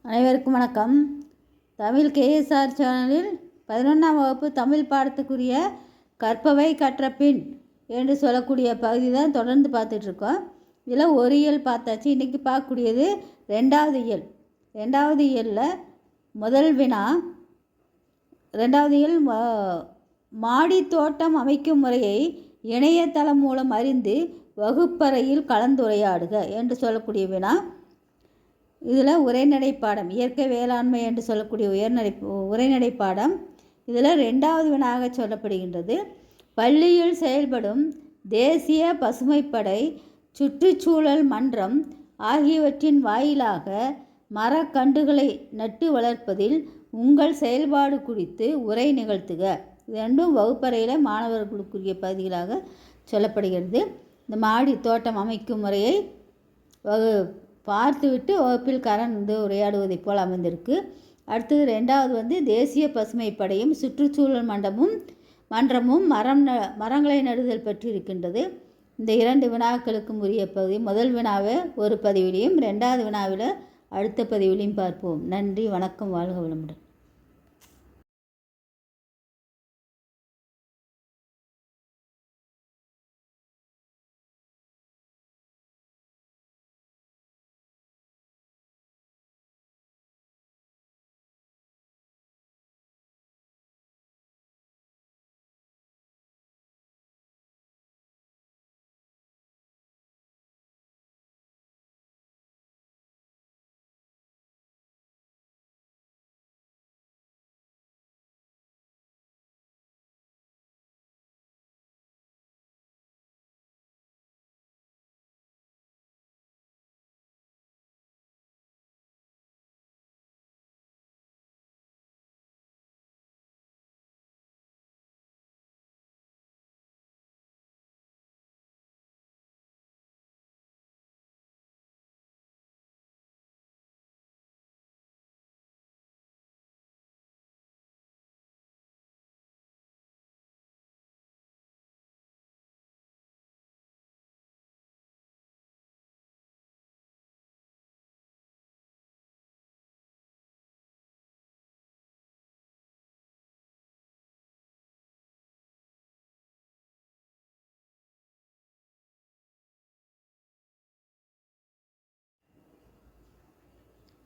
அனைவருக்கும் வணக்கம். தமிழ் கேஎஸ்ஆர் சேனலில் 11ஆம் வகுப்பு தமிழ் பாடத்துக்குரிய கற்பவை கற்றபின் என்று சொல்லக்கூடிய பகுதி தான் தொடர்ந்து பார்த்துட்ருக்கோம். இதில் ஒரு இயல் பார்த்தாச்சு. இன்றைக்கி பார்க்கக்கூடியது ரெண்டாவது இயலில் முதல் வினா. ரெண்டாவது இயல் மாடி தோட்டம் அமைக்கும் முறையை இணையதளம் மூலம் அறிந்து வகுப்பறையில் கலந்துரையாடுக என்று சொல்லக்கூடிய வினா. இதில் உரைநடை பாடம், இயற்கை வேளாண்மை என்று சொல்லக்கூடிய உரைநடை பாடம். இதில் ரெண்டாவது வினாக சொல்லப்படுகின்றது. பள்ளியில் செயல்படும் தேசிய பசுமைப்படை, சுற்றுச்சூழல் மன்றம் ஆகியவற்றின் வாயிலாக மரக்கன்றுகளை நட்டு வளர்ப்பதில் உங்கள் செயல்பாடு குறித்து உரை நிகழ்த்துக. இது ரெண்டும் வகுப்பறையில் மாணவர்களுக்குரிய பகுதிகளாக சொல்லப்படுகிறது. இந்த மாடி தோட்டம் அமைக்கும் முறையை பார்த்துவிட்டு வகுப்பில் கலந்து உரையாடுவதை போல் அமைந்திருக்கு. அடுத்தது ரெண்டாவது தேசிய பசுமை படையும் சுற்றுச்சூழல் மன்றமும் மரங்களை நடுதல் பற்றி இருக்கின்றது. இந்த இரண்டு வினாக்களுக்கும் உரிய பகுதி. முதல் வினாவை ஒரு பதிவிலையும் ரெண்டாவது வினாவில் அடுத்த பதிவிலையும் பார்ப்போம். நன்றி, வணக்கம், வாழ்க வளமுடன்.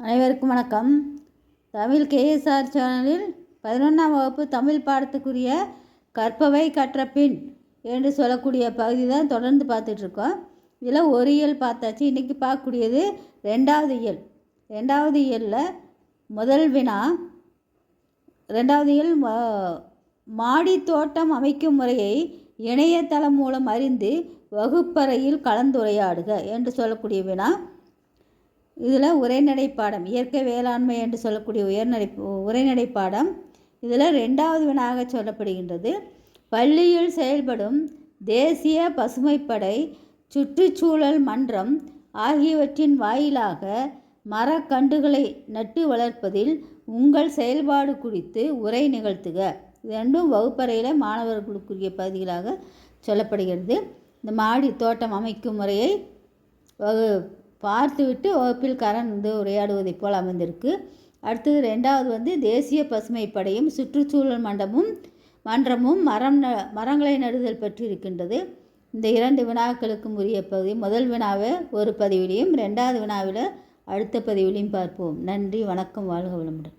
அனைவருக்கும் வணக்கம். தமிழ் கேஎஸ்ஆர் சேனலில் 11ஆம் வகுப்பு தமிழ் பாடத்துக்குரிய கற்பவை கற்றபின் என்று சொல்லக்கூடிய பகுதி தான் தொடர்ந்து பார்த்துட்ருக்கோம். இதில் ஒரு இயல் பார்த்தாச்சு. இன்றைக்கி பார்க்கக்கூடியது ரெண்டாவது இயலில் முதல் வினா. ரெண்டாவது இயல் மாடி தோட்டம் அமைக்கும் முறையை இணையதளம் மூலம் அறிந்து வகுப்பறையில் கலந்துரையாடுக என்று சொல்லக்கூடிய வினா. இதில் உரைநடை பாடம், இயற்கை வேளாண்மை என்று சொல்லக்கூடிய உரைநடை பாடம். இதில் ரெண்டாவது வினாக சொல்லப்படுகின்றது. பள்ளியில் செயல்படும் தேசிய பசுமைப்படை, சுற்றுச்சூழல் மன்றம் ஆகியவற்றின் வாயிலாக மரக்கன்றுகளை நட்டு வளர்ப்பதில் உங்கள் செயல்பாடு குறித்து உரை நிகழ்த்துக. இது ரெண்டும் வகுப்பறையில் மாணவர்களுக்குரிய பகுதிகளாக சொல்லப்படுகிறது. இந்த மாடி தோட்டம் அமைக்கும் முறையை பார்த்துவிட்டு வகுப்பில் கலந்து உரையாடுவதை போல் அமைந்திருக்கு. அடுத்தது ரெண்டாவது தேசிய பசுமை படையும் சுற்றுச்சூழல் மன்றமும் மரங்களை நடுதல் பற்றி இருக்கின்றது. இந்த இரண்டு வினாக்களுக்கும் உரிய பகுதி. முதல் வினாவை ஒரு பதிவிலையும் ரெண்டாவது வினாவில் அடுத்த பதிவிலையும் பார்ப்போம். நன்றி, வணக்கம், வாழ்க வளமுடன்.